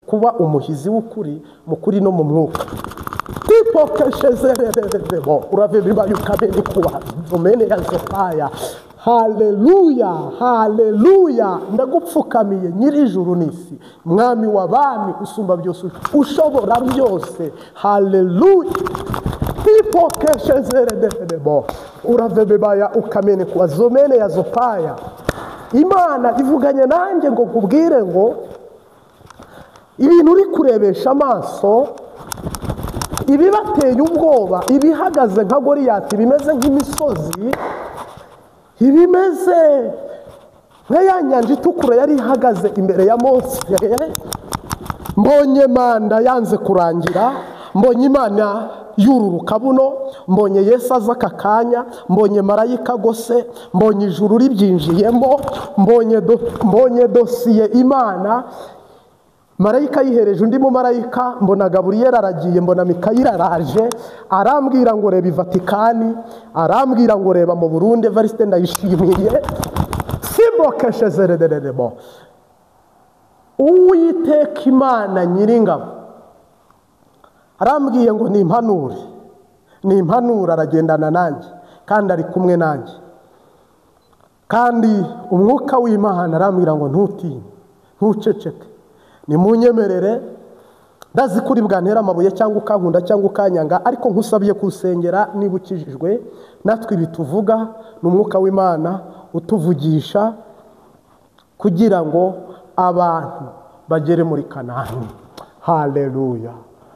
kuba umuhizi w'ukuri mu kuri no mu mwuka. Tipokeshezererebo urave bibaye ukabeni kuwa domene ya zopaya. Haleluya, haleluya. Ndagupfukamiye nyirijuru n'isi, mwami w'abami usumba byose, ushobora byose. Haleluya. Tipokeshezererebo urave bibaye ukamene kuwa domene ya zopaya. Imana ivuganye nanjye ngo nkubwire ngo ibintu uri kurebesha amaso, ibibateye ubwoba, ibihagaze nka Goliyati, bimeze nk'imisozi, ibimeze nka ya nyanja itukura yari ihagaze imbere ya Mose. Mbonye manda yanze kurangira, mbonye Imana yururuka buno, mbonye Yesu aza aka kanya, mbonye marayika agose, mbonye ijuru ribyinjiyemo, mbonye dosiye Imana. Marayika yihereje undi mu marayika, mbona Gaburiyeli aragiye, mbona Mikayeli araje, arambwira ngo reba i Vatikani, arambwira ngo reba mu Burundi, Evariste Ndayishimiye. Simbokeshezererebo Uwiteka Imana Nyiringabo arambwiye ngo nimpanure, aragendana nanjye kandi ari kumwe nanjye. Kandi umwuka w'Imana arambwira ngo ntutinye, ntuceceke, nimunyemerere. Ndazi kuri bwantera amabuye cyangwa ukankunda cyangwa ukanyanga, ariko nkusabiye kusengera niba ukijijwe. Natwe bituvuga n'umwuka w'Imana utuvugisha kugira ngo abantu bagere muri Kanani. Haleluya,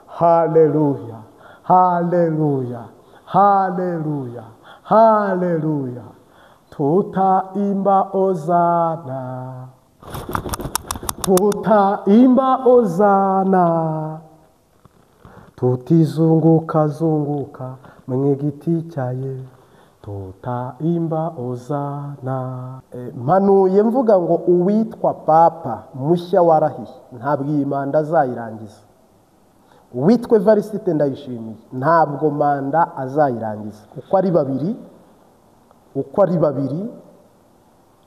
haleluya, haleluya, haleluya, haleluya. Tutaimba ozana, tutaimba ozana, tutizunguka zunguka mw'igiti cyaye, tutaimba ozana. Mpanuye mvuga ngo uwitwa Papa mushya warahiye ntabwo iyi manda azayirangiza. Uwitwa Evariste Ndayishimiye ntabwo manda azayirangiza. Uko ari babiri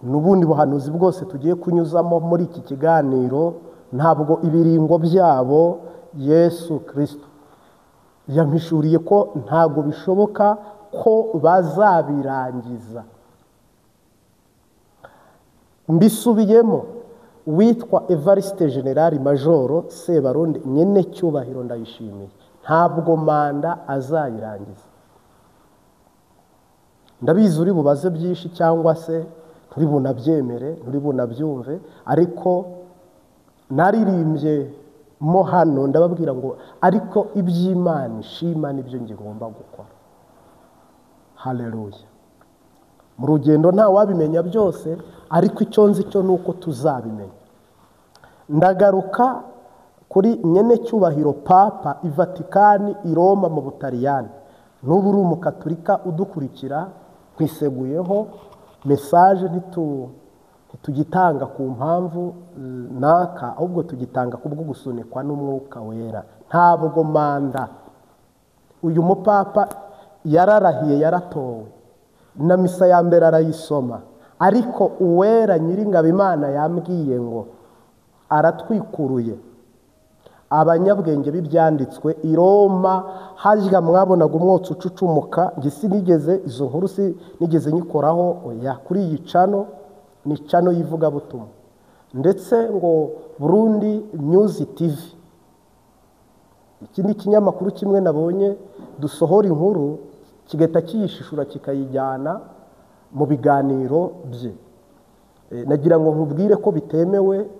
n'ubundi buhanuzi bwose tugiye kunyuzamo muri iki kiganiro, ntabwo ibiringo byabo Yesu Kristo yampishuriye ko ntabwo bishoboka ko bazabirangiza. Mbisubiyemo, witwa Evariste General Majoro Sebarundi nyene cyubahiro Ndayishimiye ntabwo manda azayirangiza. Ndabizi uri bubaze byinshi cyangwa se turi bunabyemere, turi bunabyumve, ariko naririmbye mo hano ndababwira ngo ariko iby'Imana ishima nibyo nge ngomba gukora. Haleluya. Mu rugendo nta wabimenya byose, ariko icyo nzi cyo nuko tuzabimenya. Ndagaruka kuri nyene cyubahiro Papa i Vatikani i Roma mu Butaliyani. N'ubu uri umukatolika udukurikira, kwiseguyeho message ntitugitanga ku mpamvu naka, ahubwo tugitanga kubwo gusunikwa n'umwuka wera. Ntabwo manda, uyu mupapa yararahiye, yaratowe na misa ya mbere arayisoma, ariko uwera Nyiringabo Imana yambwiye ngo aratwikuruye. Abanyabwenge b'ibyanditswe i Roma hajya mwabonaga umwotsi ucucumuka, ngisi nigeze izo nkuru nigeze nyikoraho oya kuri iyi cano, ni cano yivuga butumwa, ndetse ngo Burundi News TV, iki ni kinyamakuru kimwe nabonye dusohora inkuru kigahita kiyishishura kikayijyana mu biganiro bye. Nagira ngo nkubwire ko bitemewe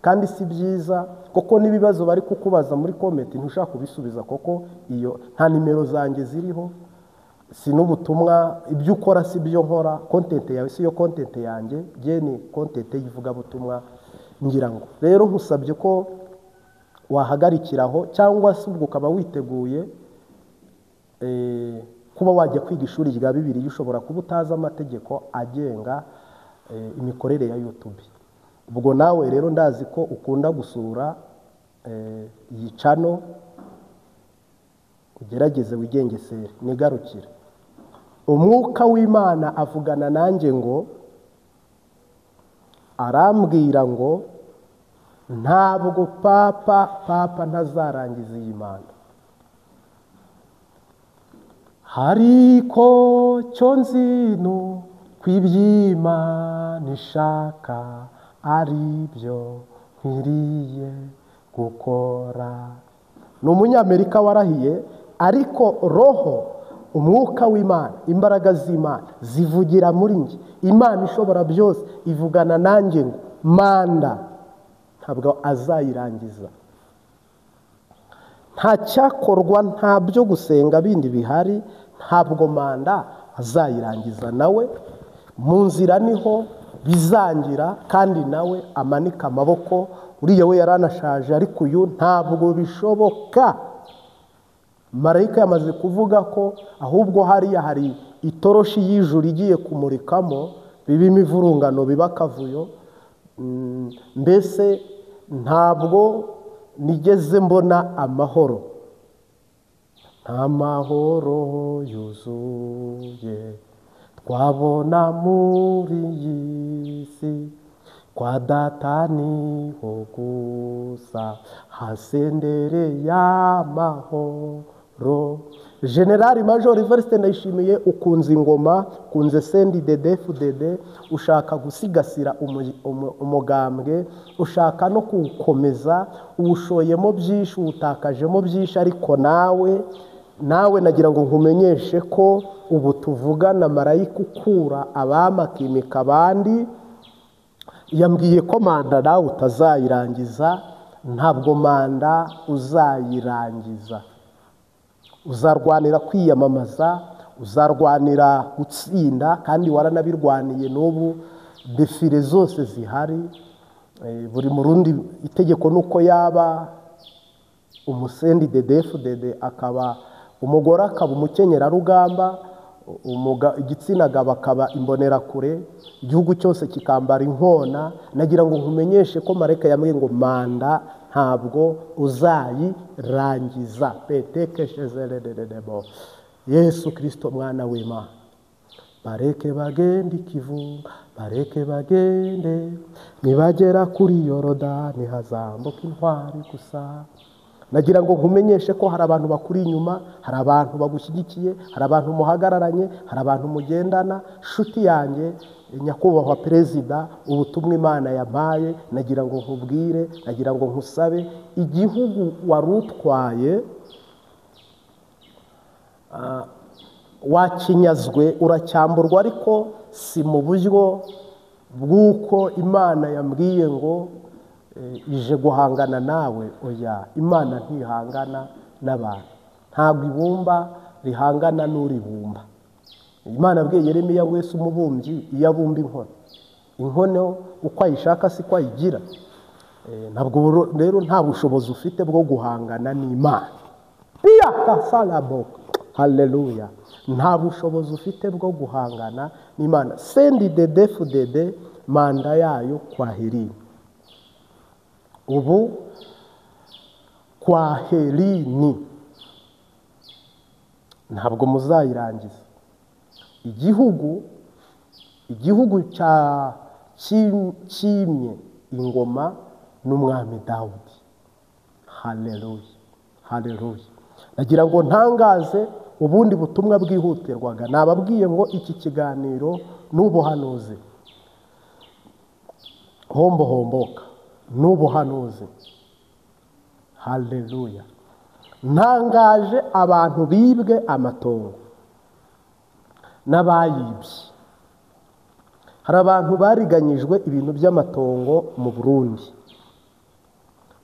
kandi si byiza, koko n'ibibazo bari kukubaza muri comment ntushaka kubisubiza, koko iyo nta nimero zanjye ziriho, si n'ubutumwa, ibyo ukora si byo nkora, content yawe si yo content yanjye, je ni content yivuga butumwa. Ngira ngo rero nkusabye ko wahagarikiraho, cyangwa se ubwo ukaba witeguye kuba wajya kwiga ishuri rya Bibiliya, ushobora kuba utazi amategeko agenga imikorere ya YouTube. Ubwo nawe rero ndazi ko ukunda gusura iyi cano, ugerageze wigengesere. Nigarukire, umwuka w'Imana avugana nanjye ngo arambwira ngo ntabwo papa ntazarangiza iyi manda. Hariko cyo nzino kw'iby'Imana ishaka ari byo nkwiriye gukora. Ni umunyamerika warahiye, ariko roho, umwuka w'Imana, imbaraga z'Imana zivugira muri njye. Imana ishobora byose ivugana nanjye ngo manda ntabwo azayirangiza. Nta cyakorwa, nta byo gusenga bindi bihari, ntabwo manda azayirangiza. Nawe mu nzira niho bizangira, kandi nawe amanika amaboko. Uriya we yaranashaje, ariko uyu ntabwo bishoboka. Marayika yamaze kuvuga ko ahubwo hariya hari itoroshi y'ijuru igiye kumurikamo, biba imivurungano, biba akavuyo. Mbese ntabwo nigeze mbona amahoro. Nta mahoro yuzuye twabona muri iyi si, kwa data niho gusa hasendereye amahoro. Generali Major Evariste Ndayishimiye, ukunze ingoma, ukunze CNDD-FDD, ushaka gusigasira umugambwe, ushaka no kuwukomeza, uwushoyemo byinshi, uwutakajemo byinshi, ariko nawe nagira ngo nkumenyeshe ko ubu tuvugana marayika ukura abami akimika abandi yambwiye ko manda nawe utazayirangiza. Ntabwo manda uzayirangiza. Uzarwanira kwiyamamaza, uzarwanira gutsinda, kandi waranabirwaniye. N'ubu defile zose zihari, buri murundi itegeko nuko yaba CNDD-FDD, akaba umugore akaba umukenyerarugamba, igitsina gabo akaba imbonerakure, igihugu cyose kikambara inkona. Nagira ngo nkumenyeshe ko marayika yambwiye ngo manda ntabwo uzayirangiza. Petekeshezererebo Yesu Kristo mwana w'Imana. Bareke bagende ikivunga, bareke bagende, nibagera kuri Yorodani hazambuka intwari gusa. Nagira ngo nkumenyeshe ko hari abantu bakuri inyuma, hari abantu bagushyigikiye, hari abantu muhagararanye, hari abantu mugendana. Shuti yanjye nyakubahwa perezida, ubutumwa Imana yampaye nagira ngo nkubwire, nagira ngo nkusabe, igihugu warutwaye wakinyazwe, uracyamburwa, ariko si mu buryo bw'uko Imana yambwiye ngo ije guhangana nawe. Oya, Imana ntihangana n'abantu, ntabwo ibumba rihangana n'uribumba. Imana abwiye Yeremiya wese umubumbyi iyo abumba inkono uko ayishaka siko ayigira. Ntabwo rero nta bushobozi ufite bwo guhangana n'Imana. Haleluya. Nta bushobozi ufite bwo guhangana n'Imana. CNDD-FDD manda yayo kwaherini. Ubu kwaherini ntabwo muzayirangiza. Igihugu cyimye ingoma n'umwami Dawudi. Haleluya, haleluya. Nagira ngo ntangaze ubundi butumwa bwihutirwaga. Nababwiye ngo iki kiganiro n'ubuhanuzi, homboka n'ubuhanuzi. Haleluya. Ntangaje abantu bibwe amatongo n'abayibye. Hari abantu bariganyijwe ibintu by'amatongo mu Burundi,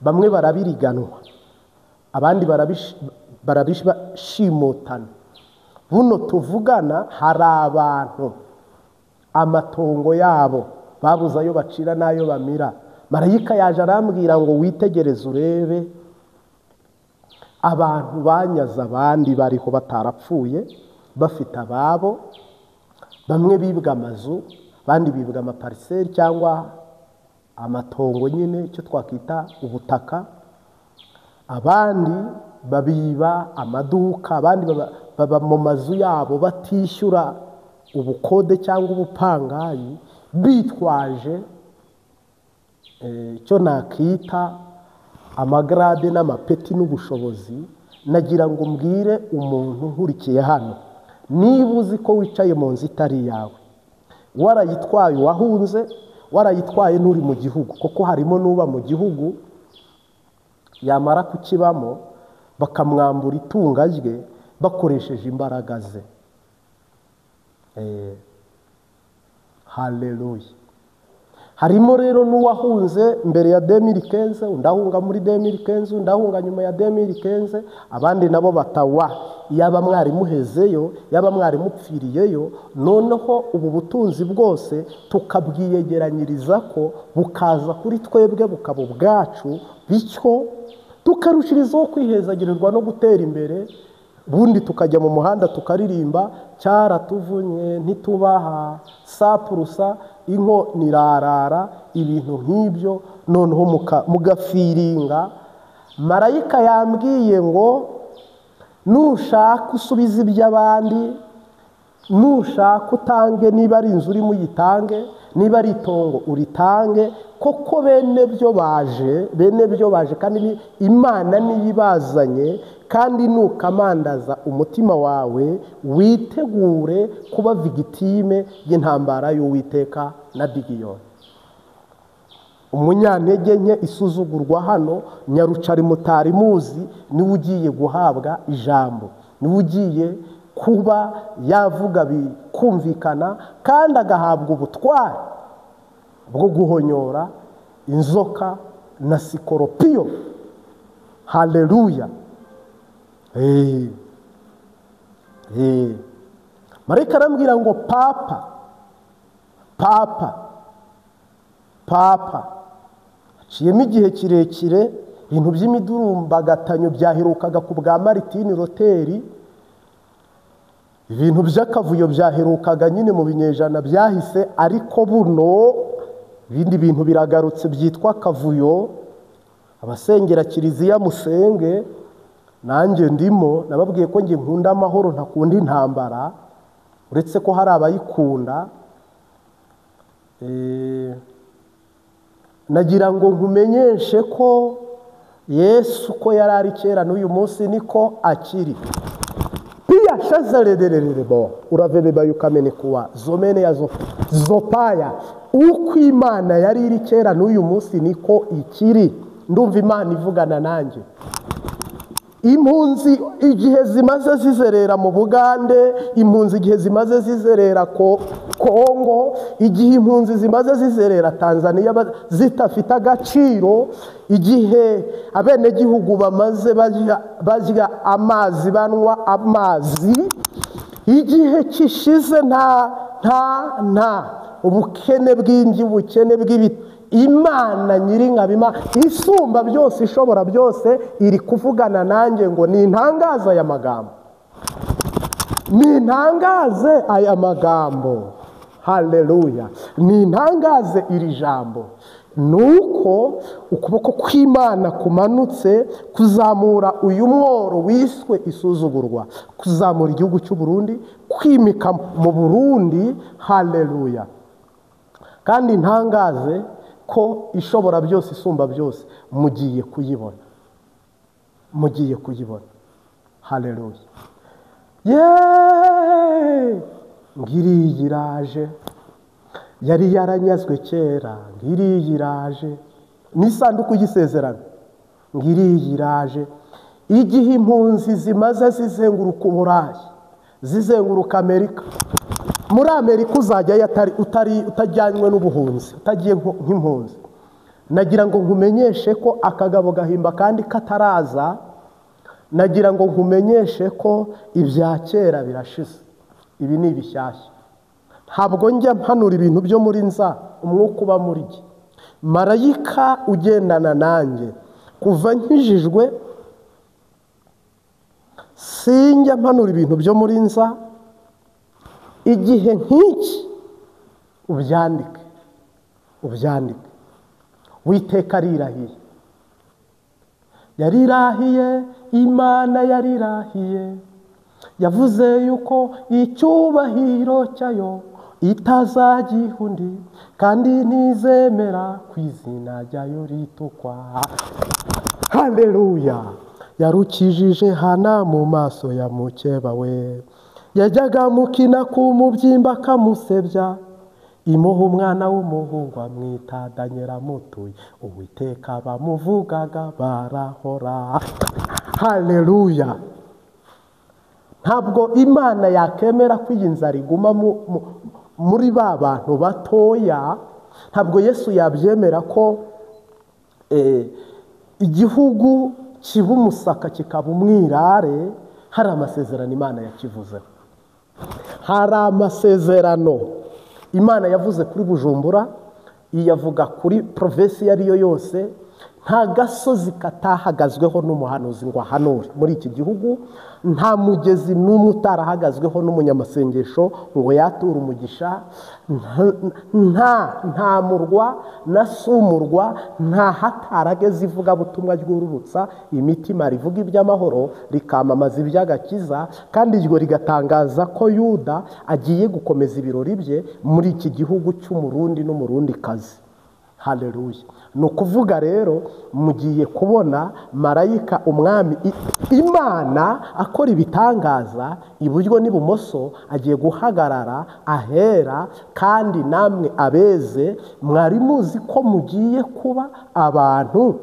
bamwe barabiriganwa, abandi barabishimutana. Buno tuvugana hari abantu amatongo yabo babuze ayo bacira n'ayo bamira. Marayika yaje arambwira ngo witegereze urebe abantu banyaze abandi bariho batarapfuye bafite ababo. Bamwe bibwa amazu, abandi bibwa amapariseri cyangwa amatongo, nyine icyo twakwita ubutaka. Abandi babiba amaduka, abandi baba mu mazu yabo batishyura ubukode cyangwa ubupangayi, bitwaje icyo nakita amagrade n'amapeti n'ubushobozi, nagira ngo mbwire umuntu nkurikiye hano, niba uzi ko wicaye mu nzu itari yawe, warayitwaye wahunze, warayitwaye n'uri mu gihugu, kuko harimo n'uba mu gihugu yamara kukibamo bakamwambura itunga rye bakoresheje imbaraga ze. Haleluya. Harimo rero n'uwahunze mbere ya 2015, undahunga muri 2015, undahunga nyuma ya 2015, abandi nabo batawa, yaba mwari muhezeyo, yaba mwari mupfiriyeyo, noneho ubu butunzi bwose tukabwiyegeranyiriza ko bukaza kuri twebwe bukaba ubwacu, bityo tukarushirizaho kwihezagirirwa no gutera imbere, bundi tukajya mu muhanda tukaririmba cyaratuvunye ntitubaha sapurusa inko nirarara, ibintu nk'ibyo, noneho mugafiringa. Marayika yambwiye ngo nushaka usubiza iby'abandi, nushaka utange, niba ari inzu urimo uyitange, niba ari itongo uritange, koko bene byo baje kandi Imana niyibazanye, kandi nukamandaza umutima wawe witegure kuba vigitime y'intambara y'Uwiteka na Digiyoni. Umunyantege nke isuzugurwa hano, Nyarucari mutari muzi, niwe ugiye guhabwa ijambo, niwe ugiye kuba yavuga bikumvikana, kandi agahabwa ubutware bwo guhonyora inzoka na sikoropiyo. Haleluya. Marayika arambwira ngo papa haciyemo igihe kirekire, ibintu by'imidurumbagatanya byaherukaga ku bwa Martin Luther, ibintu by'akavuyo byaherukaga nyine mu binyejana byahise, ariko buno ibindi bintu biragarutse byitwa akavuyo. Abasengera kiliziya musenge, nanjye ndimo, nababwiye ko nge nkunda amahoro ntakunda intambara, uretse ko hari abayikunda. Nagira ngo nkumenyeshe ko Yesu ko yari ari kera n'uyu munsi niko akiri. Pia shazaredererebo uravebeba yukamene kuwa zomene ya zopaya, uko Imana yari iri kera n'uyu munsi niko ikiri. Ndumva Imana ivugana nanjye. Impunzi igihe zimaze zizerera mu Bugande, impunzi igihe zimaze zizerera Kongo, igihe impunzi zimaze zizerera Tanzania zitafite agaciro, igihe abenegihugu bamaze barya amazi, banywa amazi, igihe kishize nta ubukene bw'ingi, ubukene bw'ibiti, Imana Nyiringabima isumba byose, ishobora byose, iri kuvugana nanjye ngo nintangaza aya magambo, nintangaze aya magambo. Haleluya. Nintangaze iri jambo, nuko ukuboko kw'Imana kumanutse kuzamura uyu mworo wiswe isuzugurwa, kuzamura igihugu cy'u Burundi, kwimika mu Burundi. Haleluya. Kandi ntangaze ko ishobora byose, isumba byose, mugiye kuyibona, mugiye kuyibona. Haleluya. Ngiriyi iraje, yari yaranyazwe kera, ngiriyi iraje, n'isanduku y'isezerano, ngiriyi iraje. Igihe impunzi zimaze zizenguruka Uburayi, zizenguruka Amerika, muri Amerika uzajyayo utajyanywe n'ubuhunzi, utagiye nk'impunzi. Nagira ngo nkumenyeshe ko akagabo gahimba kandi kataraza, nagira ngo nkumenyeshe ko ibya kera birashize, ibi ni ibishyashya. Ntabwo njya mpanura ibintu byo muri nza, umwuka uba muri jye. Marayika ugendana nanjye kuva nkijijwe, sinjya mpanura ibintu byo muri nza. Igihe nk'iki ubyandike, ubyandike. Uwiteka arirahiye, yarirahiye, Imana yarirahiye, yavuze yuko icyubahiro cyayo itazagiha undi kandi ntizemera ku izina ryayo ritukwa. Haleluya. Yarukijije Hana mu maso ya mukeba we, yajyaga mukina ku mubyimba akamusebya, imuha umwana w'umuhungu amwita Danyeli amutuye, Uwiteka bamuvugaga barahora. Haleluya. Ntabwo Imana yakemera ko iyi nzara iguma muri ba bantu batoya. Ntabwo Yesu yabyemera ko igihugu kiba umusaka kikaba umwirare. Hari amasezerano Imana yakivuzeho, hari amasezerano Imana yavuze kuri Bujumbura, iyavuga kuri provinsi ariyo yose. Nta gasozi katahagazweho n'umuhanuzi ngo ahanure muri iki gihugu, nta mugezi n'umwe utarahagazweho n'umunyamasengesho ngo yature umugisha, nta murwa na sumurwa nta hatarageze ivugabutumwa ryururutsa imitima rivuga iby'amahoro rikamamaza iby'agakiza, kandi iryo rigatangaza ko Yuda agiye gukomeza ibirori bye muri iki gihugu cy'umurundi n'umurundikazi. Haleluya. Ni ukuvuga rero mugiye kubona marayika umwami Imana akora ibitangaza iburyo n'ibumoso, agiye guhagarara ahera, kandi namwe abeze mwari muzi ko mugiye kuba abantu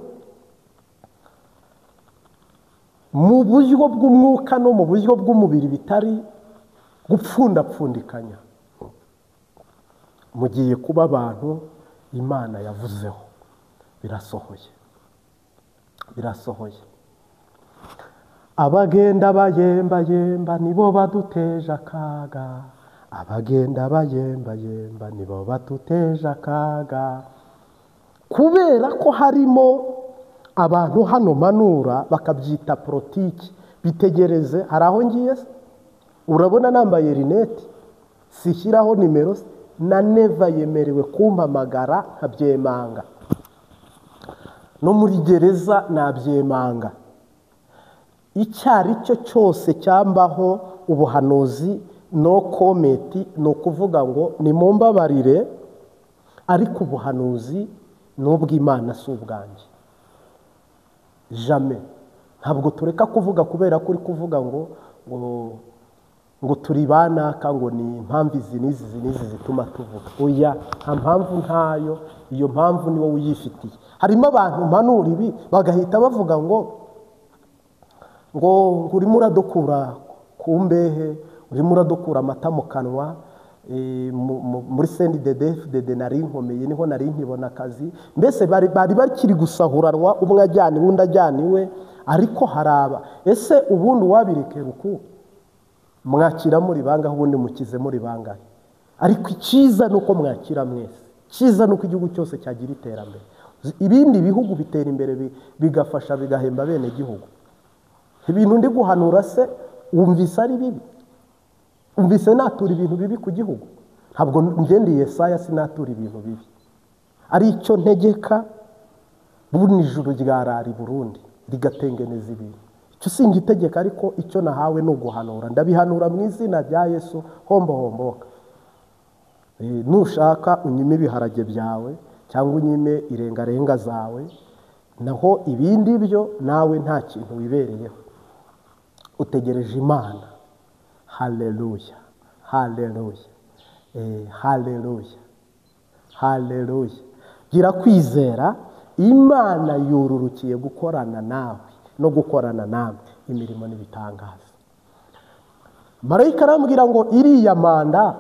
mu buryo bw'umwuka no mu buryo bw'umubiri bitari gupfundapfundikanya. Mugiye kuba abantu Imana yavuzeho. Birasohoye, birasohoye. Abagenda bayembayemba nibo baduteje akaga, abagenda bayembayemba nibo baduteje akaga, kubera ko harimo abantu hano manura bakabyita politiki. Bitegereze, hari aho ngiye, urabona nambaye rinete, sishyiraho nimero, na neva yemerewe kumpamagara nkabyemanga, no muri gereza nabyemanga. Icyari cyo cyose cyambaho ubuhanuzi no kometi, ni ukuvuga ngo nimumbabarire, ariko ubuhanuzi n'ubw'Imana si ubwanjye. Jamais. Ntabwo tureka kuvuga kubera ko uri kuvuga ngo turi banaka, ngo ni impamvu izi n'izi zituma tuvuga. Oya, nta mpamvu ntayo. Iyo mpamvu ni wowe uyifitiye. Harimo abantu mpanura ibi bagahita bavuga ngo urimo uradukura ku mbehe, urimo uradukura amata mu kanwa. Muri CNDD-FDD nari nkomeye, niho nari nkibona akazi. Mbese bari bakiri gusahuranwa, umwe ajyaniwe undi ajyaniwe, ariko haraba. Ese ubundi wabirekera uku mwakira muri bangahe, ubundi mukize muri bangahe? Ariko icyiza ni uko mwakira mwese. Icyiza ni uko igihugu cyose cyagira iterambere. Ibindi bihugu bitera imbere bigafasha bigahemba bene gihugu. Ibintu ndi guhanura se wumvise ari bibi? Umvise natura ibintu bibi ku gihugu? Ntabwo ngendi Yesaya sinatura ibintu bibi. Ari icyo ntegeka, buni ijuru ryarari Burundi rigatengeneza ibintu. Icyo singitegeka, ariko icyo nahawe no guhanura. Ndabihanura mu izina rya Yesu. Homboka. Nushaka unyime ibiharage byawe cyangwa unyime irengarenga zawe, naho ibindi byo nawe nta kintu wibereyeho. Utegereje Imana. Haleluya. Haleluya. Haleluya. Haleluya. Gira kwizera, Imana yururukiye gukorana nawe no gukorana nawe imirimo n'ibitangaza. Marayika arambwira ngo iriya manda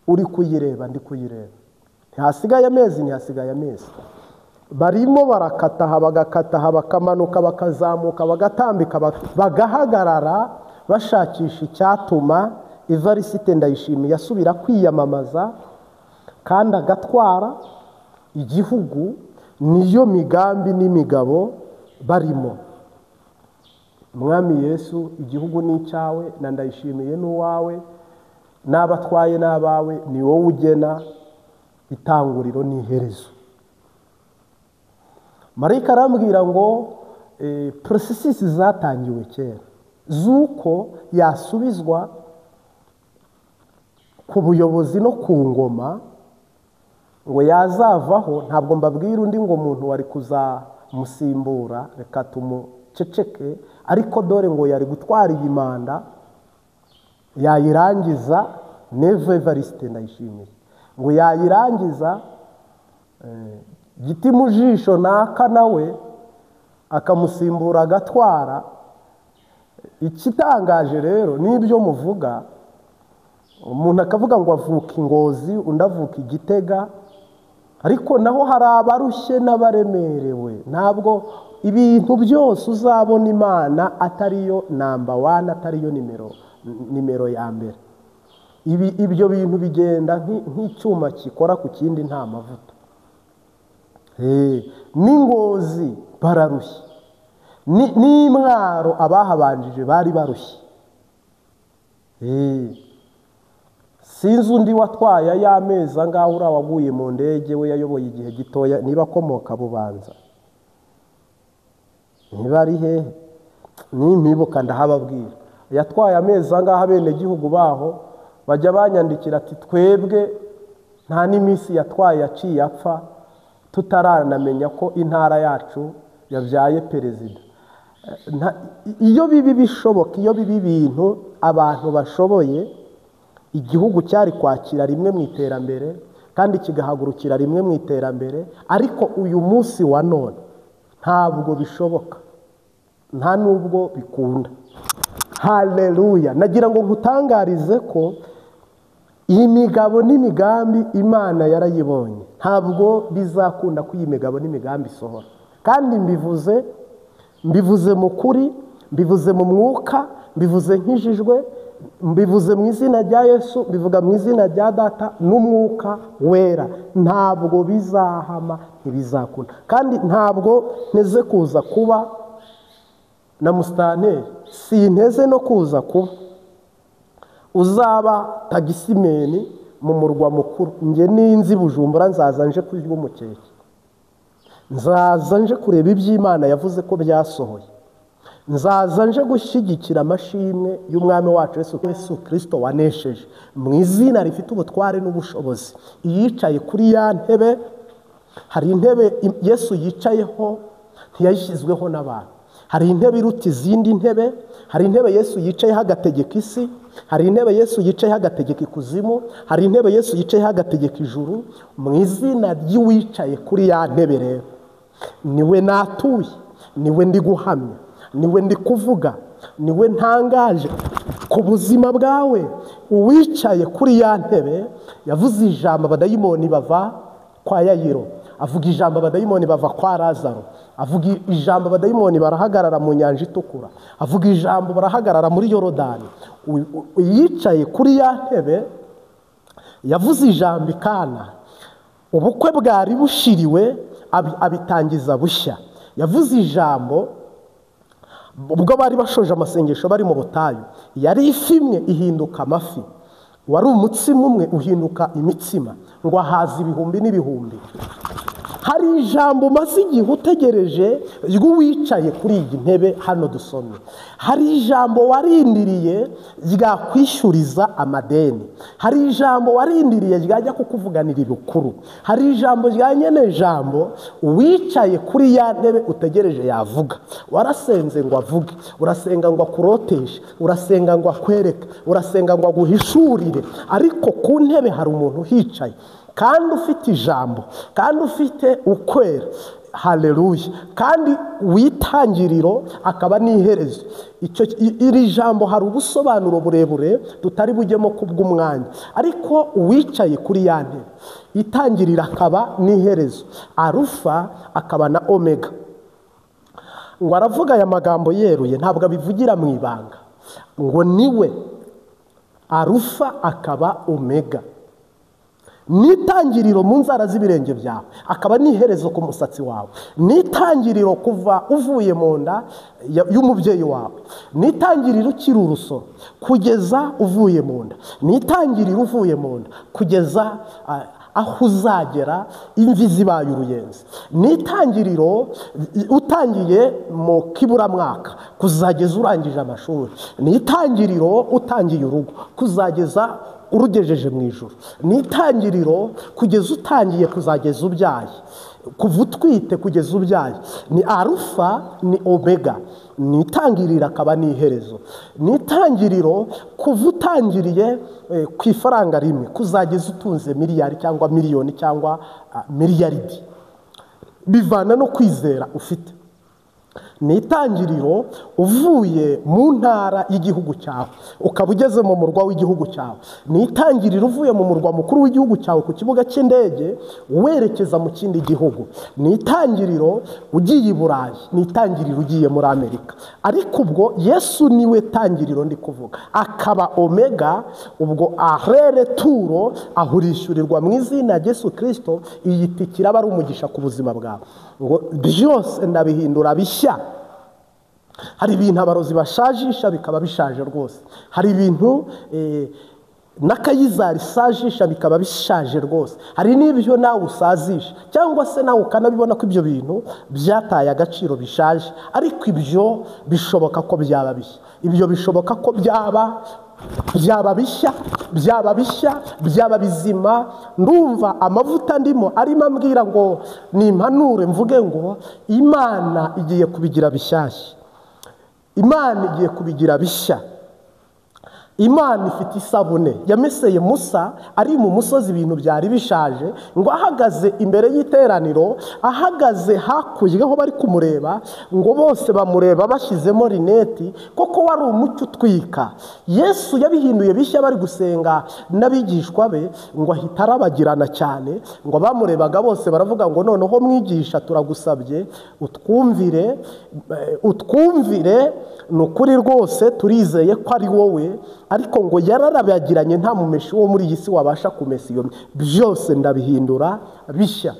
uri kuyireba, ndi kuyireba. Ntihasigaye amezi. Barimo barakata, bagakata, bakamanuka, bakazamuka, bagatambika, bagahagarara bashakisha icyatuma Evariste Ndayishimiye yasubira kwiyamamaza kandi agatwara igihugu. Niyo migambi n'imigabo barimo. Mwami Yesu, igihugu ni icyawe na Ndayishimiye n'uwawe, n'abatwaye n'abawe ni wowe ugena itanguriro n'iherezo. Marayika arambwira ngo processes zatangiwe kera z'uko yasubizwa ku buyobozi no ku ngoma ngo yazavaho, ntabwo mbabwira undi ngo umuntu wari kuzamusimbura reka tumuceceke, ariko dore ngo yari gutwara iyi manda yayirangiza, Neve Evariste Ndayishimiye ngo yayirangiza, giti mu jisho naka nawe akamusimbura agatwara. Ikitangaje rero n'ibyo muvuga, umuntu akavuga ngo avuka Ingozi, undi avuka Igitega, ariko naho hari abarushye n'abaremerewe. Ntabwo ibintu byose uzabona Imana atariyo namba 1, atariyo nimero ya mbere. Ibyo bintu bigenda nk'icyuma kikora ku kindi nta mavuta. N'Ingozi bararushye, n'Imwaro abahabanjije bari barushye. Sinzi undi watwaye y'amezi angahe uriya waguye mu ndege we yayoboye igihe gitoya, niba akomoka Bubanza, niba ari hehe nimpibuka ndahababwira, yatwaye amezi angahe abenegihugu baho bajya banyandikira ati twebwe nta n'iminsi yatwaye yaciye apfa tutaranamenya ko intara yacu yabyaye perezida. Iyo bibi bishoboka, iyo bibi bintu abantu bashoboye, igihugu cyari kwakira rimwe mu iterambere kandi kigahagurukira rimwe mu iterambere, ariko uyu munsi wa none ntabwo bishoboka, nta nubwo bikunda. Haleluya! Nagira ngo ngutangarize ko iyi migabo n'imigambi Imana yarayibonye, ntabwo bizakunda ko iyi migabo n'imigambi isohora. Kandi mbivuze mu kuri, mbivuze mu mwuka, mbivuze nk'ijijwe, mbivuze mu izina rya Yesu, mbivuga mu izina rya Data n'Umwuka Wera. Ntabwo bizahama, ntibizakunda. Kandi ntabwo nteze kuza kuba na musitanteri, sinteze no kuza kuba uzaba tagisimeni mu murwa mukuru. Nge ninzi Bujumbura nzaza nje kurya umukeke, nzaza nje kureba iby'Imana yavuze ko byasohoye, nzaza nje gushyigikira amashimwe y'umwami wacu Yesu Kristo wanesheje mu izina rifite ubutware n'ubushobozi. Yicaye kuri ya ntebe, hari intebe Yesu yicayeho ntiyayishyizweho n'abantu. Hari intebe iruta izindi ntebe, hari intebe Yesu yicayeho agategeka isi, hari intebe Yesu yicayeho agategeka ikuzimu, hari intebe Yesu yicayeho agategeka ijuru. Mu izina ry'uwicaye kuri ya ntebe rero niwe natuye, niwe ndi guhamya, niwe ndi kuvuga, niwe ntangaje ku buzima bwawe. Uwicaye kuri ya ntebe yavuze ijambo abadayimoni bava kwa Yayiro, avuga ijambo abadayimoni bava kwa Lazaro, avuga ijambo abadayimoni barahagarara mu nyanja itukura, avuga ijambo barahagarara muri Yorodani. Yicaye kuri ya ntebe yavuze ijambo ikana, ubukwe bwari bushiriwe abitangiza bushya. Yavuze ijambo ubwo bari bashoje amasengesho bari mu butayu, yari ifi imwe ihinduka amafi, wari umutsima umwe uhinduka imitsima, ngo ahaza ibihumbi n'ibihumbi. Hari ijambo maze igihe utegereje ry'uwicaye kuri iyi ntebe hano dusomye. Hari ijambo warindiriye ryakwishyuriza amadeni, hari ijambo warindiriye ryajya kukuvuganira ibukuru, hari ijambo rya nyene jambo uwicaye kuri ya ntebe utegereje yavuga. Warasenze ngo avuge, urasenga ngo akuroteshe, urasenga ngo akwereke, urasenga ngo aguhishurire, ariko ku ntebe hari umuntu hicaye kandi ufite ijambo, kandi ufite ukwera. Haleluya! Kandi witangiriro akaba n'iherezo. Iri jambo hari ubusobanuro burebure tutari bujyemo kubw'umwanya, ariko uwicaye kuri ya ntebe itangirira akaba n'iherezo, Arufa akaba na Omega. Ngo aravuga aya magambo yeruye, ntabwo abivugira mu ibanga, ngo niwe Arufa akaba Omega, nitangiriro mu nzara z'ibirenge byawe, akaba n'iherezo ku musatsi wawe, nitangiriro kuva uvuye mu nda y'umubyeyi wawe, nitangiriro ukiri urusoro kugeza uvuye mu nda, nitangiriro uvuye mu nda kugeza aho uzagera imvi zibaye uruyenzi. Ni itangiriro utangiye mu kiburamwaka kuzageza urangije amashuri. Ni itangiriro utangiye urugo kuzageza urugejeje mu ijuru. Ni itangiriro kugeza utangiye kuzageza ubyaye, kuva utwite kugeza ubyaye. Ni arufa ni omega. Ni itangiriro akaba n'iherezo. Ni itangiriro kuva utangiriye ku ifaranga rimwe kuzageza utunze miliyari cyangwa miliyoni cyangwa miliyaridi, bivana no kwizera ufite. Ni itangiriro uvuye mu ntara y'igihugu cyawe ukaba ugeze mu murwa w'igihugu cyawe. Ni itangiriro uvuye mu murwa mukuru w'igihugu cyawe ku kibuga cy'indege werekeza mu kindi gihugu. Ni itangiriro ugiye i Burayi. Ni itangiriro ugiye muri Amerika. Ariko ubwo Yesu niwe tangiriro ndi kuvuga, akaba omega. Ubwo ahere turo ahurishyurirwa mu izina rya Yesu Kristo. Iyi tike iraba ari umugisha ku buzima bwawe, ngo byose ndabihindura bishya. Hari ibintu abarozi bashajisha bikaba bishaje rwose. Hari ibintu n'akayizari sajisha bikaba bishaje rwose. Hari n'ibyo nawe usazisha cyangwa se nawe ukanabibona ko ibyo bintu byataye agaciro bishaje, ariko ibyo bishoboka ko byaba bishya. Ibyo bishoboka ko byaba bishya, byaba bizima. Ndumva amavuta ndimo arimo ambwira ngo nimpanure mvuge ngo Imana igiye kubigira bishyashya. Imana igiye kubigira bishya. Imana ifite isabune yameseye Musa ari mu musozi, ibintu byari bishaje, ngo ahagaze imbere y'iteraniro, ahagaze hakurya aho bari kumureba, ngo bose bamureba bashyizemo rineti, koko wari umucyo utwika. Yesu yabihinduye bishya bari gusenga n'abigishwa be, ngo ahita arabagirana cyane, ngo bamurebaga bose baravuga ngo noneho mwigisha turagusabye utwumvire, ni ukuri rwose turizeye ko ari wowe. Ariko ngo yararabagiranye, nta mumeshi wo muri iyi si wabasha kumesa iyo. Byose ndabihindura bishya.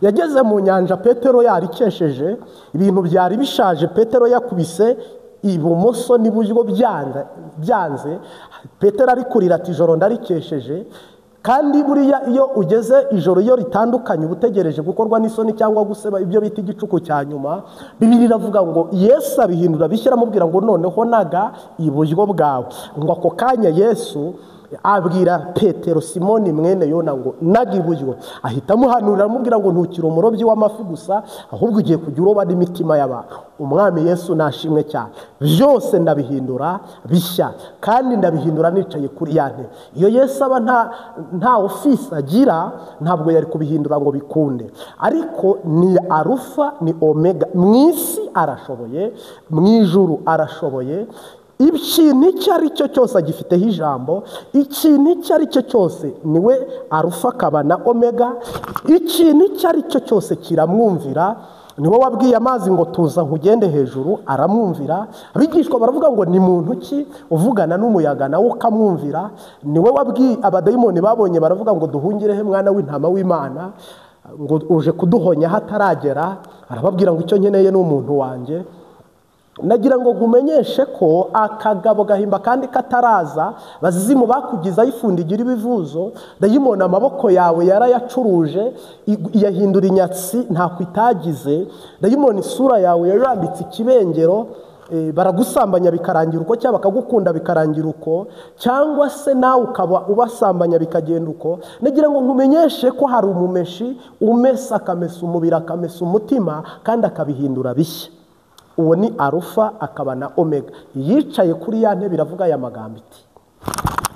Yageze mu nyanja Petero yarikesheje, ibintu byari bishaje Petero yakubise ibumoso n'iburyo byanze. Petero ari kurira ati ijoro ndarikesheje. Kandi buriya iyo ugeze ijoro iyo ritandukanye ubutegereje gukorwa n'isoni cyangwa guseba, ibyo bita igicuku cya nyuma, Bibiliya iravuga ngo Yesu abihindura bishyira amubwira ngo noneho naga iburyo bwawe. Ngo ako kanya Yesu abwira Petero, Simoni mwene Yona, ngo naga iburyo. Ahita amuhanurira amubwira ngo ntukire umurobyi w'amafi gusa, ahubwo ugiye kujya uroba n'imitima y'abantu. Umwami Yesu nashimwe cyane. Byose ndabihindura bishya, kandi ndabihindura nicaye kuri ya ntebe. Iyo Yesu aba nta ofisi agira, ntabwo yari kubihindura ngo bikunde. Ariko ni arufa ni omega. Mu isi arashoboye, mu ijuru arashoboye. Ikintu icyo ari cyo cyose agifiteho ijambo. Ikintu icyo ari cyo cyose niwe arufa akaba na omega. Ikintu icyo ari cyo cyose kiramwumvira. Niwe wabwiye amazi ngo tuza nkugende hejuru, aramwumvira. Abigishwa baravuga ngo ni muntu ki uvugana n'umuyaga nawe ukamwumvira. Niwe wabwiye abadayimoni babonye baravuga ngo duhungirehe mwana w'intama w'Imana, ngo uje kuduhonya hataragera. Arababwira ngo icyo nkeneye ni umuntu wanjye. Nagira ngo nkumenyeshe ko akagabo gahimba kandi kataraza, bazimu bakugiza ifundigira ibivuzo. Dayimoni amaboko yawe yarayacuruje yahindura inyatsi ntako itagize. Dayimoni isura yawe yarambitse ikibengero, baragusambanya bikarangira uko, cyangwa bakagukunda bikarangira uko, cyangwa se nawe ukaba ubasambanya bikagenda uko. Nagira ngo nkumenyeshe ko hari umumeshi umesa, akamesa umubiri, akamesa umutima, kandi akabihindura bishya. Uwo ni arufa akaba na omega. Yicaye kuri ya ntebe iravuga aya magambo iti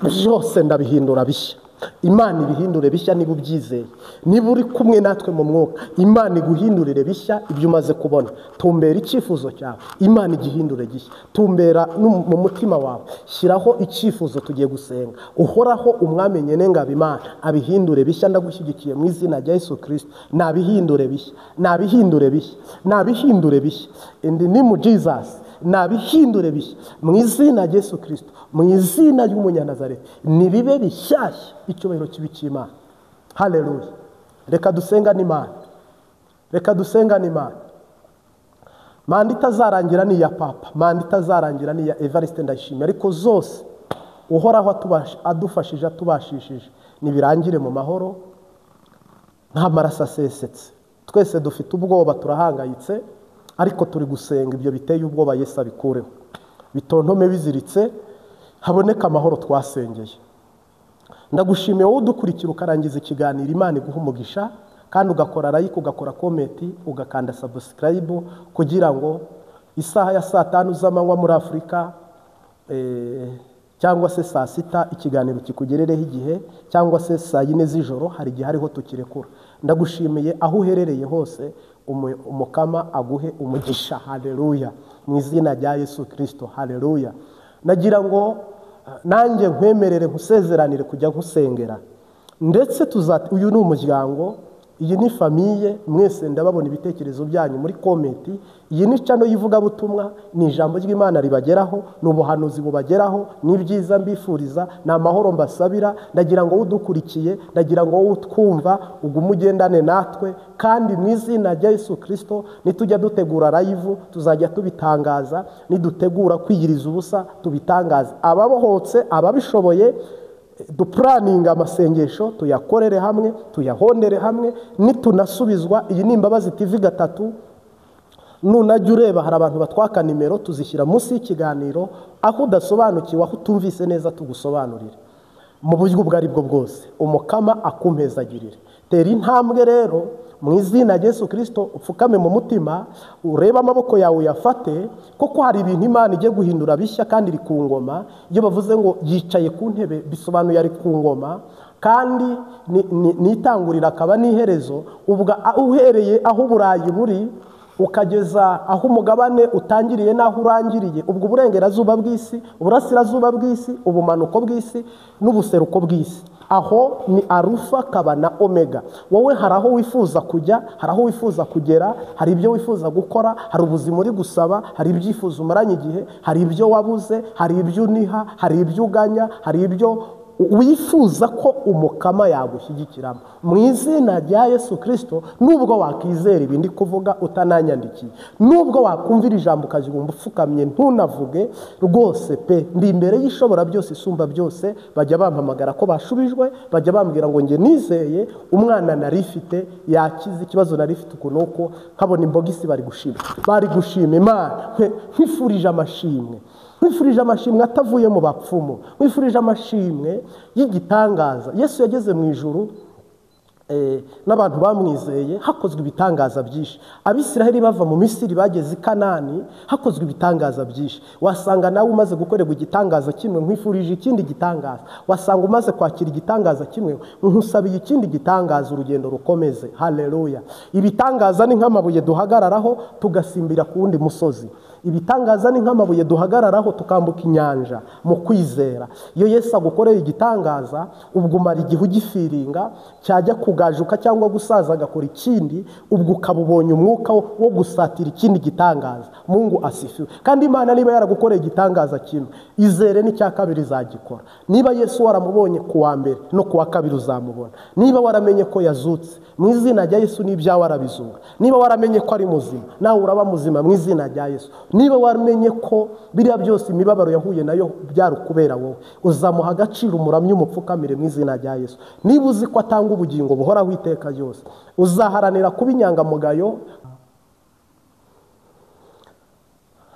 byose ndabihindura bishya. Imana ibihindure bishya niba ubyizeye, niba uri kumwe natwe mu mwuka. Imana iguhindurire bishya ibyo umaze kubona. Tumbera icyifuzo cyawe, Imana igihindure gishya. Tumbera mu mutima wawe, shyiraho icyifuzo tugiye gusenga. Uhoraho umwami nyene ngabo Imana abihindure bishya. Ndagushyigikiye mu izina rya Yesu Kristo. Nabihindure bishya, nabihindure bishya, nabihindure bishya. In the name of Jesus, nabihindure bishya mu izina rya Yesu Kristo, mu izina ry'umunyanazareti. Nibibe bishyashya, icyubahiro kibi cy'Imana. Haleluya. Reka dusenga n'Imana, reka dusenga n'Imana. Manda itazarangira ni ya Papa, manda itazarangira ni ya Evariste Ndayishimiye, ariko zose uhoraho adufashije atubashishije nibirangire mu mahoro nta maraso asesetse. Twese dufite ubwoba, turahangayitse, ariko turi gusenga ibyo biteye ubwoba Yesu abikureho, bitontome biziritse, haboneka amahoro twasengeye. Ndagushimiye wowe udukurikira ukarangiza ikiganiro, Imana iguha umugisha, kandi ugakora like, ugakora comment, ugakanda subscribe, kugira ngo isaha ya 5 z'amanywa muri Afurika cyangwa se saa 6 ikiganiro kikugerereho igihe, cyangwa se saa 4 z'ijoro hari igihe hariho tukirekura. Ndagushimiye aho uherereye hose, umukama aguhe umugisha. Haleluya, mu izina rya Yesu Kristo. Haleluya. Nagira ngo nanjye nkwemerere nkusezeranire kujya nkusengera, ndetse uyu ni umuryango, iyi ni famiye, mwese ndababona ibitekerezo byanyu muri comment. Iyi ni cano yivuga butumwa, ni ijambo ry'Imana ribageraho, n'ubuhanuzi bubageraho, n'ibyiza mbifuriza, n'amahoro mbasabira. Ndagira ngo udukurikiye, ndagira ngo utwumva ugumugendane natwe, kandi mu izina rya Yesu Kristo nitujya dutegura live tuzajya tubitangaza, nidutegura kwiyiriza ubusa tubitangaza. Ababohotse, ababishoboye, dupuraninga amasengesho tuyakorere hamwe, tuyahondere hamwe, nitunasubizwa. Iyi ni Imbabazi TV 3. Nunajya ureba hari abantu batwaka nimero, tuzishyira munsi y'ikiganiro, aho udasobanukiwe, aho utumvise neza tugusobanurire mu buryo ubwo ari bwo bwose. Umukama akumpezagirire. Tera intambwe rero mu izina rya Yesu Kristo, upfukame mu mutima, ureba amaboko yawe uyafate, kuko hari ibintu Imana igiye guhindura bishya kandi iri ku ngoma. Iyo bavuze ngo yicaye ku ntebe, bisobanuye ari ku ngoma, kandi nitangurira akaba n'iherezo. Ubwo uhereye aho Uburayi buri ukageza aho umugabane utangiriye n'aho urangiriye, ubwo uburengerazuba bw'isi, uburasirazuba bw'isi, ubumanuko bw'isi n'ubuseruko bw'isi, aho ni Arufa kaba na Omega. Wowe hari aho wifuza kujya, hari aho wifuza kugera, hari ibyo wifuza gukora, hari ubuzima uri gusaba, hari ibyifuzo umaranye igihe, hari ibyo wabuze, hari ibyo uniha, hari ibyo uganya, hari ibyo wifuza ko umukama yagushyigikiramo. Mu izina rya Yesu Kristo, nubwo wakizera ibindi kuvuga utananyandikiye, nubwo wakumvira ijambo ukazigumba upfukamye ntunavuge, rwose pe ndi imbere y'ishobora byose isumba byose, bajya bampamagara ko bashubijwe, bajya bambwira ngo nge nizeye umwana narifite yakize, ikibazo narifite ukunuko, nkabona imbogisi bari gushima Imana. Nkwifurije amashimwe, wifurije amashimwe atavuye mu bapfumu, wifurije amashimwe y'igitangaza. Yesu yageze mu ijuru, n'abantu bamwizeye, hakozwe ibitangaza byinshi. Abisiraheli bava mu Misiri bageze i Kanani, hakozwe ibitangaza byinshi. Wasanga nawe umaze gukorerwa igitangaza kimwe, nkwifurije ikindi gitangaza. Wasanga umaze kwakira igitangaza kimwe, nkusabiye ikindi gitangaza, urugendo rukomeze. Haleluya. Ibitangaza ni nk'amabuye duhagararaho tugasimbira ku wundi musozi. Ibitangaza ni nk'amabuye duhagararaho tukambuka inyanja mu kwizera. Iyo Yesu agukoreye igitangaza, ubwo umara igihe ugifiringa, cyajya kugajuka cyangwa gusaza agakora ikindi, ubwo ukaba ubonye umwuka wo gusatira ikindi gitangaza. Mungu asifiwe. Kandi Imana niba yaragukoreye igitangaza kimwe, izere n'icya kabiri izagikora. Niba Yesu waramubonye ku wa mbere, no ku wa kabiri uzamubona. Niba waramenye ko yazutse, mu izina rya Yesu n'ibyawe arabizura. Niba waramenye ko ari muzima, nawe uraba muzima mu izina rya Yesu. Niba waramenye ko biriya byose imibabaro yahuye nayo byari ukubera wowe, uzamuha agaciro, umuramye, umupfukamire mu izina rya Yesu. Niba uzi ko atanga ubugingo buhoraho iteka ryose, uzaharanira kuba inyangamugayo.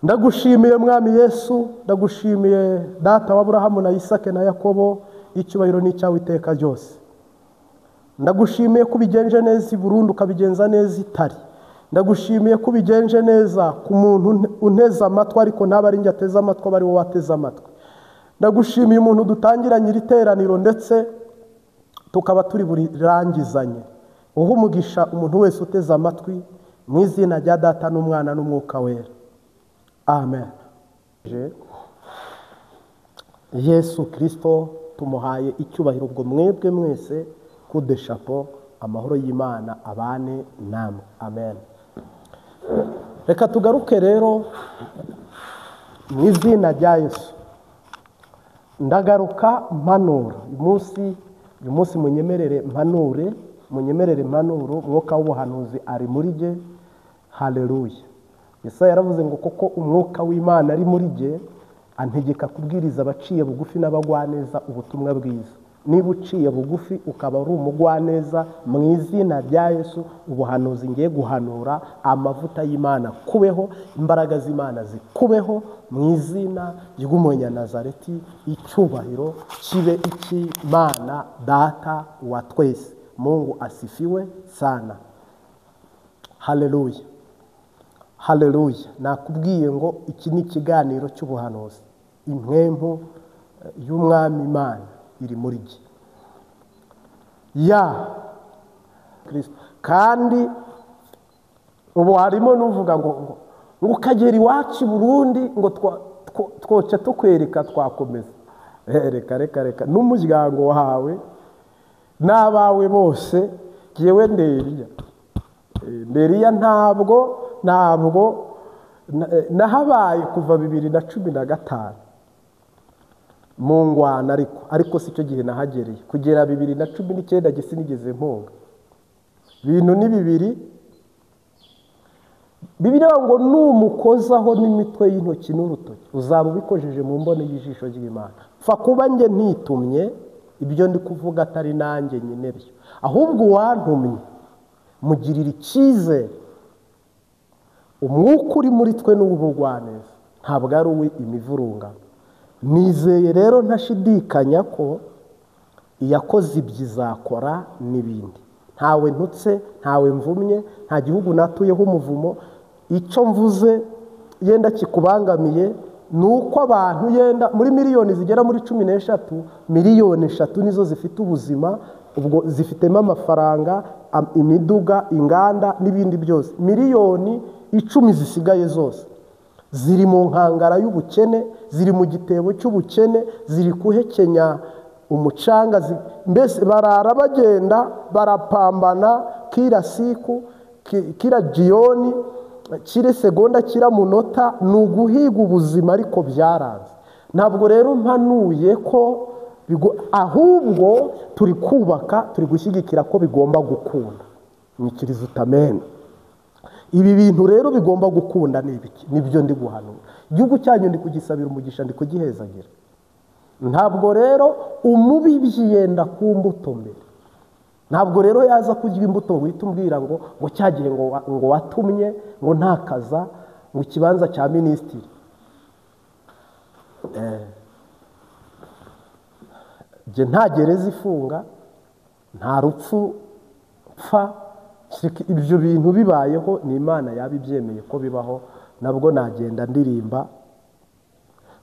Ndagushimiye Mwami Yesu, ndagushimiye Data wa Aburahamu na Isake na Yakobo, icyubahiro ni cyawe iteka ryose. Ndagushimiye ko ubigenje neza i Burundi, ukabigenza neza itari. Ndagushimiye ko ubigenje neza ku muntu unteza amatwi, ariko ntabwo ari njye ateze amatwi, aba ari wowe ateze amatwi. Ndagushimiye umuntu dutangiranye iri teraniro, ndetse tukaba turi burangizanye. Uha umugisha umuntu wese uteze amatwi, mu izina rya Data n'Umwana n'Umwuka wera. Amen. Yesu Kristo tumuhaye icyubahiro. Ubwo mwebwe mwese kude chapeau, amahoro y'Imana abane namwe. Amen. Reka tugaruke rero mu izina rya Yesu. Ndagaruka mpanura uyu munsi munyemerere mpanuro, umwuka w'ubuhanuzi ari muri jye. Haleluya. Yesaya yaravuze ngo koko umwuka w'Imana ari muri jye, antegeka kubwiriza abaciye bugufi n'abagwaneza ubutumwa bwiza. Niba uciye bugufi ukaba uri umugwaneza, mu izina rya Yesu ubuhanuzi ngiye guhanura, amavuta y'Imana kubeho, imbaraga z'Imana zikubeho mu izina ry'Umunyanazareti. Icyubahiro kibe icy'Imana Data wa twese. Mungu asifiwe sana. Haleluya, haleluya. Nakubwiye ngo iki ni ikiganiro cy'ubuhanuzi. Impwemu y'Umwami Imana iri muri jye ya Kristo. Kandi ubu harimo n'uvuga ngo ukagera iwacu i Burundi ngo twoce tukwereka twakomeza. Reka n'umuryango wawe n'abawe bose. Jyewe Nderiya ntabwo nahabaye kuva 2015 mu ngwana, ariko si cyo gihe nahagereye. Kugera 2019 gisi nigeze mpunga. Bintu ni bibiri ngo numukozaho n'imitwe y'intoki n'urutoki uzaba ubikojeje mu mbone y'ijisho ry'Imana. Fa kuba nge ntitumye ibyo ndi kuvuga atari nanjye nyine byo, ahubwo wantumye mugirira icyizere. Umwuka uri muri twe n'ubugwaneza, ntabwo ari uwi imivurungano. Nizeye rero ntashidikanya ko iyakoze ibyizakora n'ibindi. Ntawe ntutse, ntawe mvumye, nta gihugu natuyeho umuvumo. Icyo mvuze yenda kikubangamiye nuko abantu yenda muri miliyoni zigera muri 13, miliyoni 3 nizo zifite ubuzima, ubwo zifitemo amafaranga, imiduga, inganda n'ibindi byose. Miliyoni 10 zisigaye zose ziri mu nkangara y'ubukene, ziri mu gitebo cy'ubukene, ziri kuhekenya umucanga. Mbese barara bagenda barapambana kila siku, kila jioni, kila segonda, kila munota, nuguhiga ubuzima, ariko byaranze. Ntabwo rero mpanuye ko ahubwo turi kubaka, turi gushyigikira ko bigomba gukunda. Nyikiriza utamene. Ibi bintu rero bigomba gukunda n'ibiki? Nibyo ndi guhanura. Igihugu cyanyu ndi kugisabira umugisha, ndi kugihezagira. Ntabwo rero umubibyi yenda ku mbuto mbere. Ntabwo rero yaza kurya imbuto ngo itumbwira ngo cyagiye ngo watumye ngo ntakaza ngo ikibanza cya minisitiri. Je nta gereza ifunga, nta rupfu pfa. Ibyo bintu bibayeho ni Imana yabibyemeye ko bibaho. Nabwo nagenda ndirimba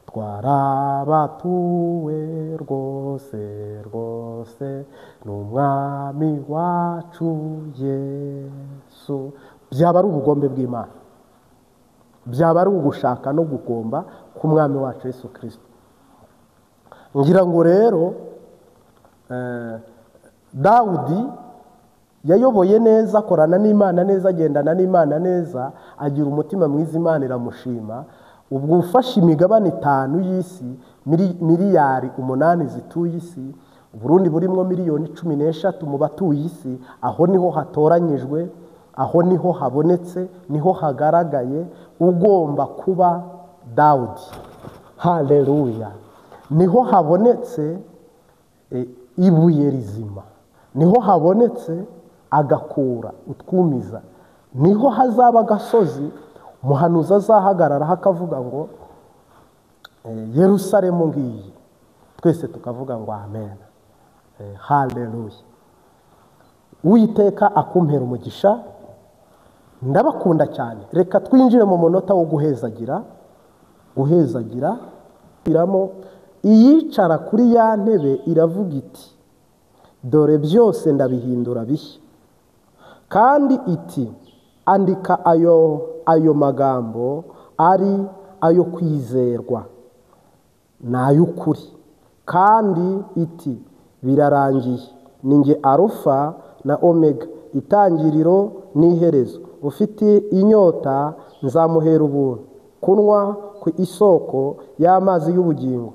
twarabatuwe rwose n'Umwami wacu Yesu. Byaba ari ubugombe bw'Imana, byaba ari ugushaka no gugomba k'Umwami wacu Yesu Kristo. Ngira ngo rero Dawudi yayoboye neza, akorana n'Imana neza, agendana n'Imana neza, agira umutima mwiza, Imana iramushima. Ubwo ufashe imigabane 5 y'isi, miliyari 8 zituye isi, Burundi burimo miliyoni 13 mu batuye isi. Aho niho hatoranyijwe, aho niho habonetse, niho hagaragaye ugomba kuba Dawudi. Haleluya. Niho habonetse ibuye rizima, niho habonetse agakura utwumiza, niho hazaba gasozi umuhanuzi azahagarara hakavuga ngo Yerusalemu ngiyi, twese tukavuga ngo amen. Haleluya. Uwiteka akumpera umugisha. Ndabakunda cyane. Reka twinjire mu munota wo guhezagira. Iramo iyicara kuri ya ntebe iravuga iti dore byose ndabihindura bishya. Kandi iti andika ayo magambo ari ayo kwizerwa n'ay'ukuri. Kandi iti birarangiye, ninjye Alufa na Omega, itangiriro n'iherezo. Ufite inyota nzamuhera ubuntu kunywa ku isoko y'amazi y'ubugingo.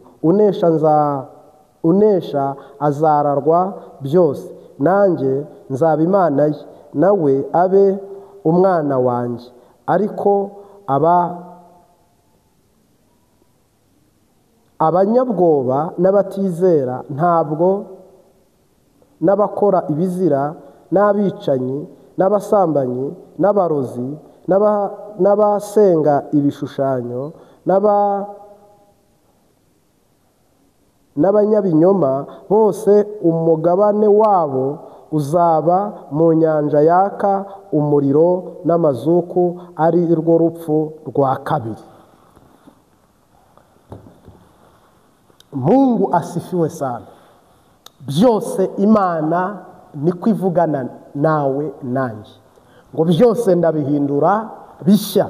Unesha azararwa byose, nanjye nzaba Imana ye, nawe abe umwana wanjye. Ariko abanyabwoba n'abatizera, ntabwo n'abakora ibizira, n'abicanyi, n'abasambanyi, n'abarozi, n'abasenga ibishushanyo, n'abanyabinyoma, bose umugabane wabo uzaba mu nyanja yaka umuriro n'amazuku, ari rwo rupfu rwa kabiri. Mungu asifiwe sana. Byose Imana niko ivugana nawe nanjye, ngo byose ndabihindura bishya.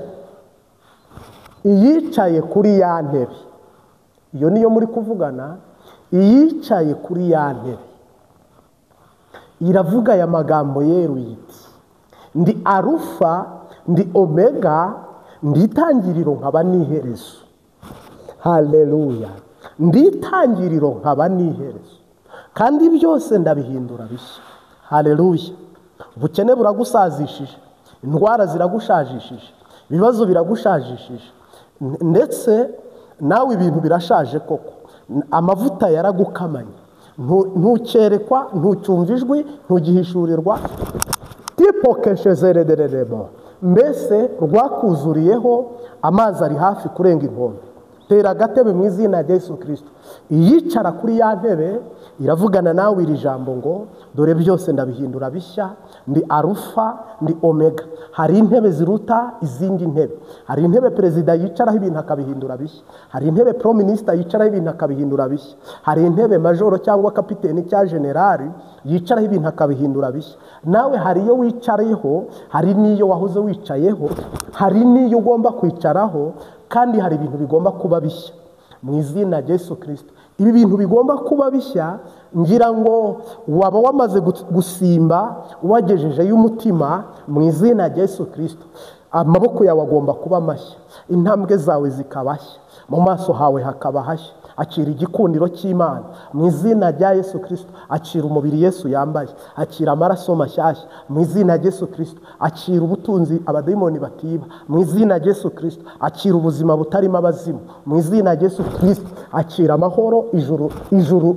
Iyicaye kuri ya ntebe, iyo niyo muri kuvugana, iyicaye kuri ya ntebe iravuga aya magambo yeruye iti: ndi Alufa, ndi Omega, ndi itangiriro nkaba n'iherezo. Haleluya! Ndi itangiriro nkaba n'iherezo, kandi byose ndabihindura bishya. Haleluya! Ubukene buragusazishije, indwara ziragushajishije, ibibazo biragushajishije, ndetse nawe ibintu birashaje koko. Amavuta yaragukamanye, ntukerekwa, ntucyumva ijwi, ntugihishurirwa. Tipokeshezerederemo, mbese rwakuzuriyeho, amazi ari hafi kurenga inkombe. Tera agatebe mu izina rya Yesu Kristo. Iyicara kuri ya ntebe iravugana nawe iri jambo ngo: dore byose ndabihindura bishya. Ndi Alufa, ndi Omega. Hari intebe ziruta izindi ntebe. Hari intebe perezida yicaraho ibintu akabihindura bishya. Hari intebe pro minister yicaraho ibintu akabihindura bishya. Hari intebe majoro cyangwa kapiteni cyangwa generali yicaraho ibintu akabihindura bishya. Nawe hari iyo wicariyeho, hari n'iyo wahoze wicayeho, hari n'iyo ugomba kwicaraho, kandi hari ibintu bigomba kuba bishya mu izina rya Yesu Kristo. Ibi bintu bigomba kuba bishya, ngira ngo waba wamaze gusimba wagejeje y'umutima mu izina rya Yesu Kristo. Amaboko yawe agomba kuba mashya, intambwe zawe zikabashya, mu maso hawe hakaba hashya. Akira igikundiro cy'Imana mu izina rya Yesu Kristo. Akira umubiri Yesu yambaye, akira amaraso mashyashya mu izina rya Yesu Kristo. Akira ubutunzi abadayimoni batiba mu izina rya Yesu Kristo. Akira ubuzima butarimo abazimu mu izina rya Yesu Kristo. Akira amahoro,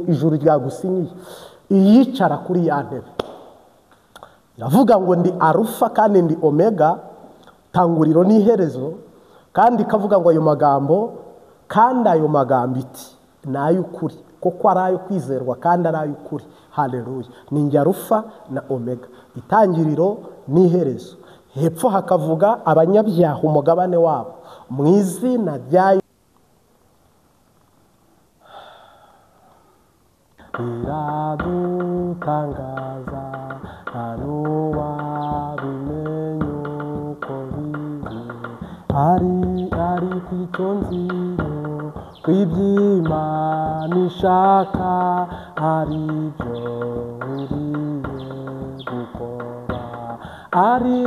ijuru ryagusinyiye. Iyicara kuri ya ntebe iravuga ngo: ndi Alufa kandi ndi Omega, tanguriro n'iherezo. Kandi ikavuga ngo ayo magambo, kandi ayo magambo iti ni ay'ukuri, kuko ari ayo kwizerwa kandi ari ay'ukuri. Haleluya! Ni njye Alufa na Omega, itangiriro n'iherezo. Hepfo hakavuga abanyabyaha umugabane wabo mu izina rya biradutangaza, ntanuwabimenye uko biri. Ari kw'icyo nziro, kw'iby'Imana ishaka, ari byo nkwiye gukora. Ari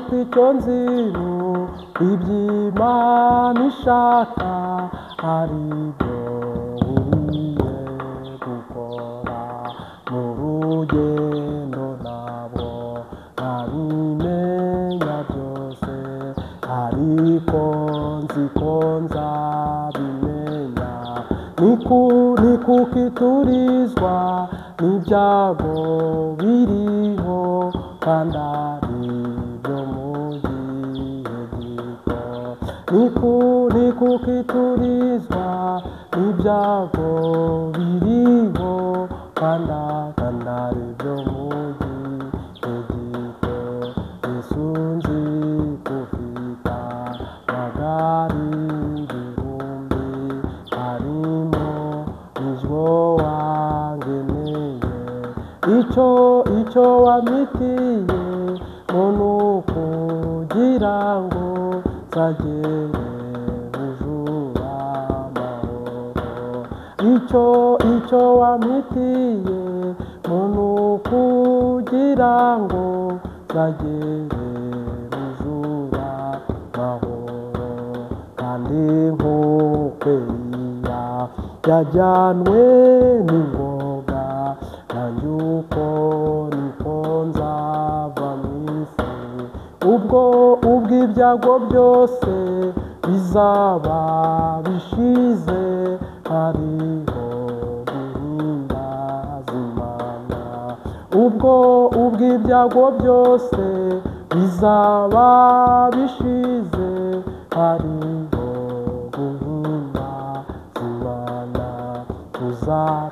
kw'icyo nziro, kw'iby'Imana ishaka, ari byo nkwiye gukora. Mu rugendo ntabwo nabimenya byose, ariko nzi ko nzabimenya. Ni kuko iturizwa n'ibyago biriho, kandi ari byo mu gihe gito. Ni kuko iturizwa n'ibyago biriho, kandi ari byo mu gihe gito. Yesu nzi kufita magari ibihumbi, harimo n'ijwo wangeneye. Icyo wamitiye ngo ni ukugira ngo nzagere bujura amahoro. Icyo wamitiye ngo ni ukugira ngo nzagere bujura amahoro. Kandi nk'uko Eliya yajyanwe n'ingoga, nanjye uko niko nzava mu isi. Ubwo ibyago byose bizaba bishize, hariho guhimbaza Imana. Ubwo ibyago byose bizaba bishize, hariho guhimbaza Imana.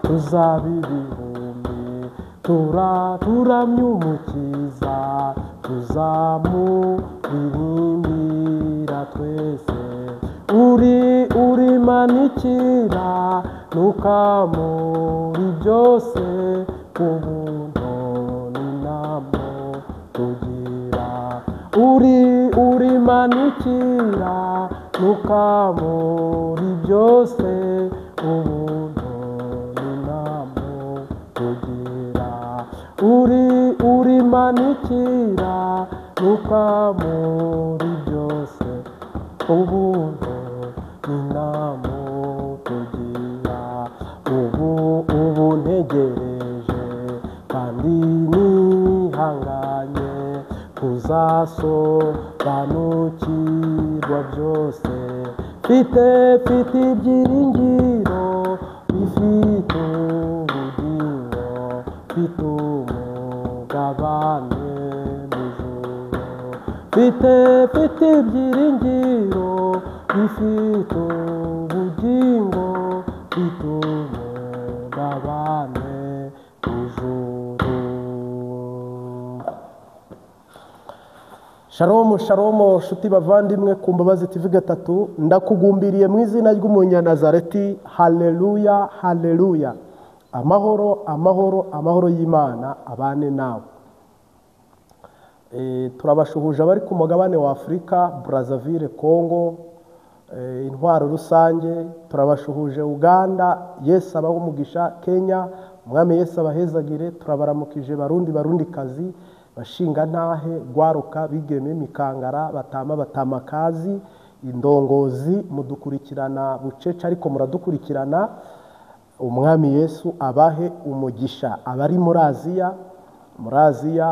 Tuzaba ibihumbi turamya Umukiza, tuzamuririmbira twese. Uri manikira nukamuri byose, ubuntu n'inamo tugira. Uri manikira nukamuri byose, ubuntu n'inamo tugira. Uri manikira nukamuri byose, ubuntu n'inamo tugira. Ubu ntegereje kandi nihanganye kuzasobanukirwa byose. Mfite ibyiringiro bifite ubugingo, mfite umugabane mw'ijuru. Mfite ibyiringiro bifite ubugingo, mfite umugabane mw'ijuru. Shalom shalom shuti bavandimwe ku Mbabazi TV gatatu, ndakugumbiriye mu izina ry'Umunyanazareti. Haleluya haleluya. Amahoro amahoro amahoro y'Imana abane nawe. Turabashuhuje abari ku mugabane wa Afurika, Brazzaville, Congo, intwaro rusange. Turabashuhuje Uganda, Yesu abaho umugisha. Kenya, Umwami Yesu abahezagire. Turabaramukije barundikazi, bashinga ntahe, gwaruka, bigeme, mikangara, batamakazi, indongozi, mudukurikirana bucece ariko muradukurikirana. Umwami Yesu abahe umugisha. Abari muri Aziya,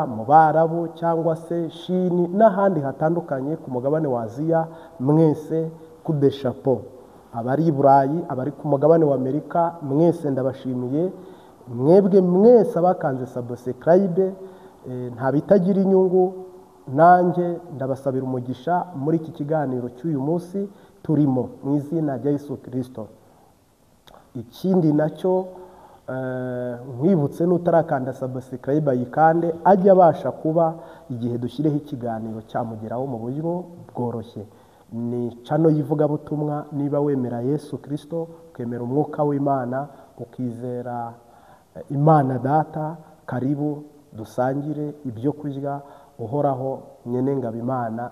mu Barabu cyangwa se Shini n'ahandi hatandukanye ku mugabane wa Aziya, mwese kude chapeau. Abari i Burayi, abari ku mugabane wa Amerika, mwese ndabashimiye. Mwebwe mwese abakanze subscribe, nta bitagira inyungu, nanjye ndabasabira umugisha muri iki kiganiro cy'uyu munsi turimo mu izina rya Yesu Kristo. Ikindi nacyo nkwibutse n'utarakanda subscribe ayikande, ajya abasha kuba igihe dushyireho ikiganiro cyamugeraho mu buryo bworoshye. Ni channel y'ivugabutumwa. Niba wemera Yesu Kristo, ukemera umwuka w'Imana, ukizera Imana Data, karibu dusangire ibyo kurya. Uhoraho nyene ngaba Imana